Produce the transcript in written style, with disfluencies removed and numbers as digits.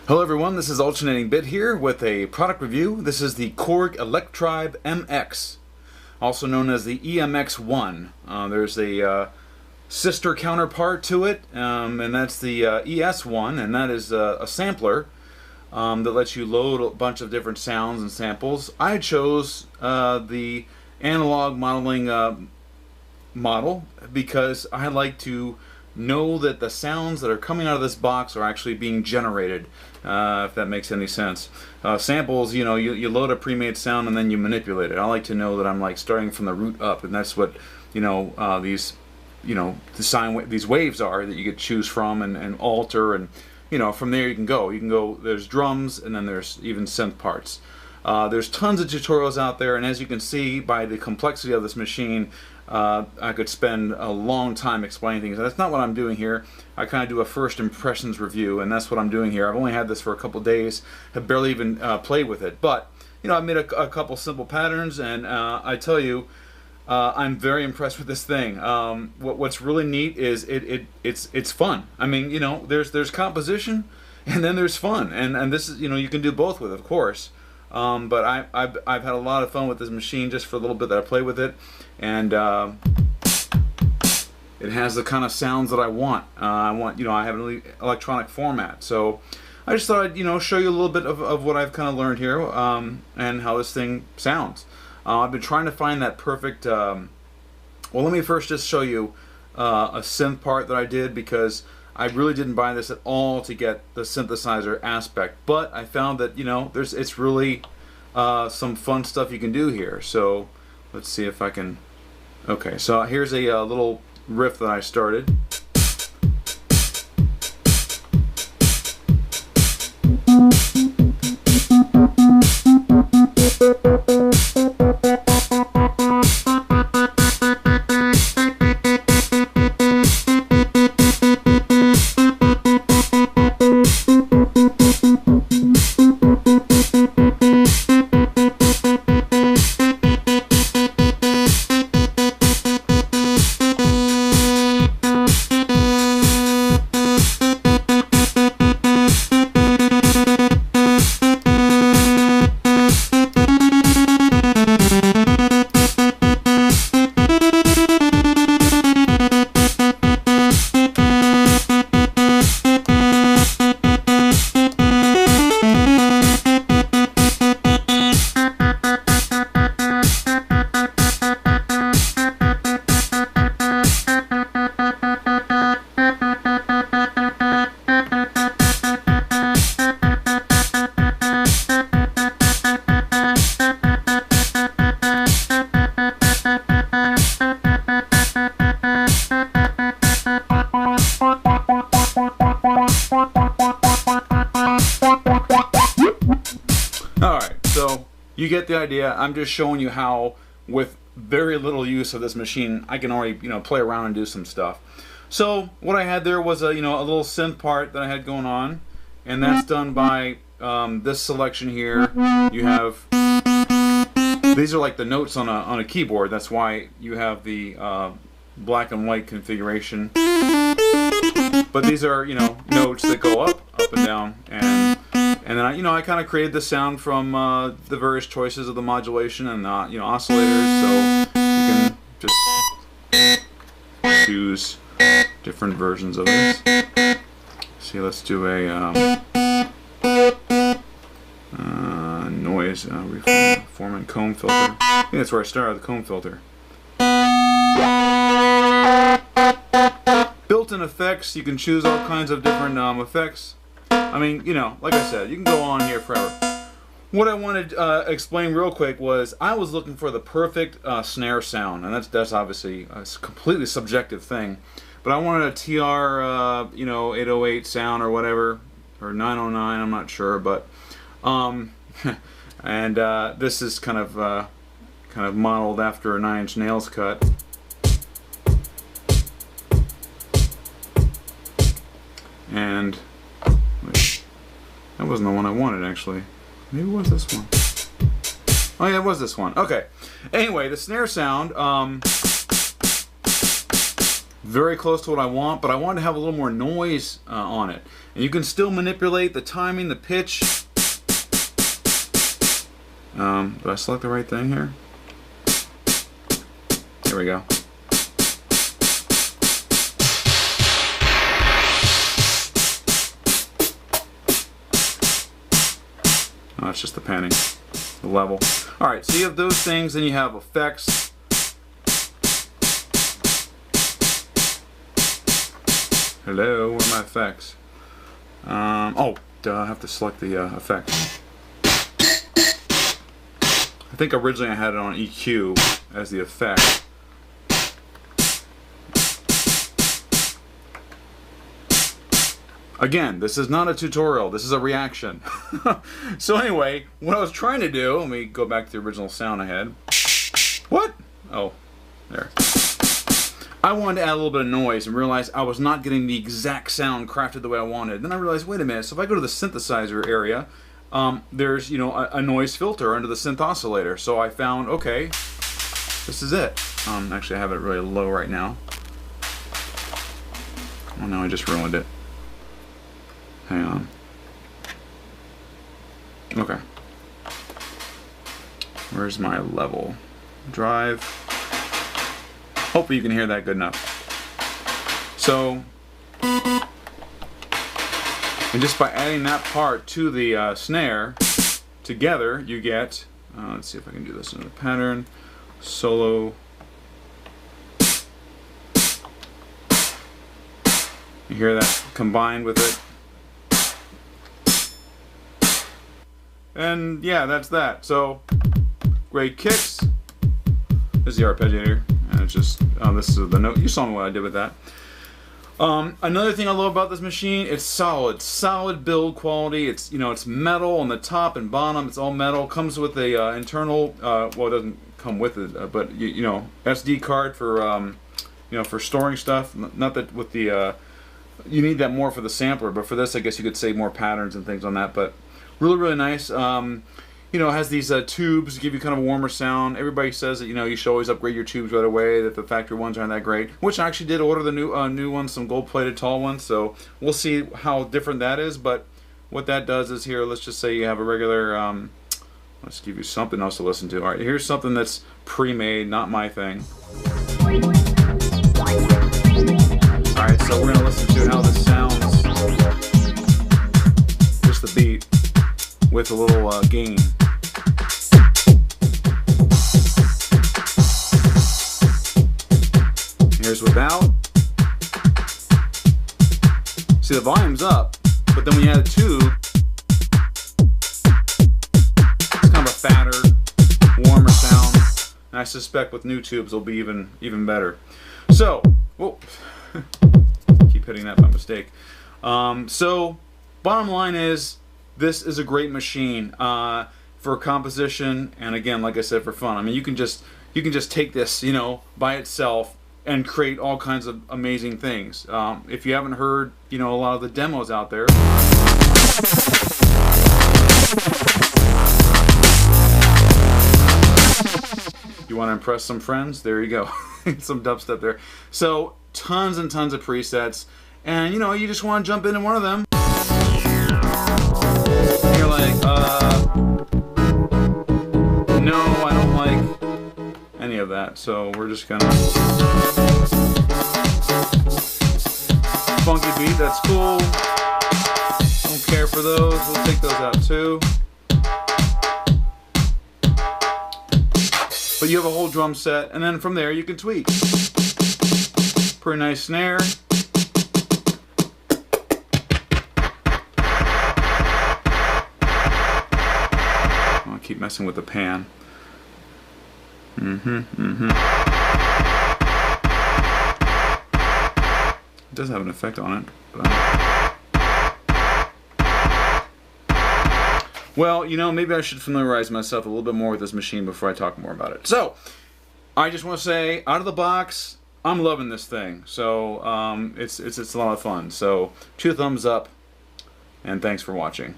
Hello everyone, this is Alternating Bit here with a product review. This is the Korg Electribe MX, also known as the EMX-1. There's a sister counterpart to it, and that's the ES1, and that is a sampler that lets you load a bunch of different sounds and samples. I chose the analog modeling model because I like to know that the sounds that are coming out of this box are actually being generated, if that makes any sense. Samples, you know, you load a pre-made sound and then you manipulate it. I like to know that I'm like starting from the root up, and that's what, you know, these waves are that you could choose from and alter, and you know, from there you can go. There's drums, and then there's even synth parts. There's tons of tutorials out there, and as you can see by the complexity of this machine, I could spend a long time explaining things. That's not what I'm doing here. I kind of do a first impressions review, and that's what I'm doing here. I've only had this for a couple days, have barely even played with it, but you know, I made a couple simple patterns, and I tell you, I'm very impressed with this thing. What's really neat is it's fun. I mean, you know, there's composition, and then there's fun, and this is, you know, you can do both with it, of course. But I've had a lot of fun with this machine just for a little bit that I play with it, and it has the kind of sounds that I want. You know, I have an electronic format, so I just thought I'd, you know, show you a little bit of what I've kind of learned here, and how this thing sounds. I've been trying to find that perfect. Well, let me first just show you a synth part that I did, because I really didn't buy this at all to get the synthesizer aspect, but I found that, you know, it's really some fun stuff you can do here. So let's see if I can. Okay, so here's a little riff that I started. Alright, so you get the idea. I'm just showing you how, with very little use of this machine, I can already, you know, play around and do some stuff. So what I had there was a, you know, a little synth part that I had going on, and that's done by this selection here. You have, these are like the notes on a keyboard. That's why you have the black and white configuration. But these are, you know, notes that go up and down, and then I, you know, I kind of created the sound from the various choices of the modulation and you know, oscillators. So you can just choose different versions of this. See, let's do a noise reform and comb filter. I think that's where I started with the comb filter. Built-in effects, you can choose all kinds of different effects. I mean, you know, like I said, you can go on here forever. What I wanted to explain real quick was I was looking for the perfect snare sound, and that's obviously a completely subjective thing. But I wanted a TR, you know, 808 sound or whatever, or 909, I'm not sure, but and this is kind of modeled after a 9 Inch Nails cut. And wait, that wasn't the one I wanted, actually. Maybe it was this one. Oh yeah, it was this one. Okay. Anyway, the snare sound, very close to what I want, but I want to have a little more noise on it. And you can still manipulate the timing, the pitch. Did I select the right thing here? There we go. Oh, it's just the panning, the level. Alright, so you have those things, then you have effects. Hello, where are my effects? Oh, duh, I have to select the effects. I think originally I had it on EQ as the effect. Again, this is not a tutorial, this is a reaction. So anyway, what I was trying to do, let me go back to the original sound I had. What? Oh, there. I wanted to add a little bit of noise and realized I was not getting the exact sound crafted the way I wanted. Then I realized, wait a minute, so if I go to the synthesizer area, there's, you know, a noise filter under the synth oscillator. So I found, okay, this is it. Actually I have it really low right now. Oh no, I just ruined it. Hang on. Okay. Where's my level? Drive. Hopefully you can hear that good enough. So, and just by adding that part to the snare together, you get, let's see if I can do this in the pattern, solo. You hear that combined with it. And yeah, that's that. So, great kicks. This is the arpeggiator, and it's just, this is the note. You saw what I did with that. Another thing I love about this machine, it's solid build quality. It's, you know, it's metal on the top and bottom. It's all metal. Comes with a internal, well, it doesn't come with it, but you know, SD card for, you know, for storing stuff. Not that with the, you need that more for the sampler, but for this, I guess you could save more patterns and things on that. But really nice. You know, it has these tubes to give you kind of a warmer sound. Everybody says that, you know, you should always upgrade your tubes right away, that the factory ones aren't that great, which I actually did order the new ones, some gold-plated tall ones, so we'll see how different that is. But what that does is, here, let's just say you have a regular, let's give you something else to listen to. Alright, here's something that's pre-made, not my thing. Alright, so we're going to listen to how this sounds, just the beat, with a little gain. Here's without. See, the volume's up, but then when you add a tube, it's kind of a fatter, warmer sound. And I suspect with new tubes it'll be even better. So, whoa, keep hitting that by mistake. So, bottom line is, this is a great machine for composition, and again, like I said, for fun. I mean, you can just take this, you know, by itself and create all kinds of amazing things. If you haven't heard, you know, a lot of the demos out there, you want to impress some friends? There you go. Some dubstep there. So tons and tons of presets, and you know, you just want to jump into one of them. And you're like, no, I don't like any of that. So we're just gonna funky beat. That's cool. Don't care for those. We'll take those out too. But you have a whole drum set, and then from there you can tweak. Pretty nice snare. I'll keep messing with the pan. It does have an effect on it. But well, you know, maybe I should familiarize myself a little bit more with this machine before I talk more about it. So, I just want to say, out of the box, I'm loving this thing. So, it's a lot of fun. So, 2 thumbs up, and thanks for watching.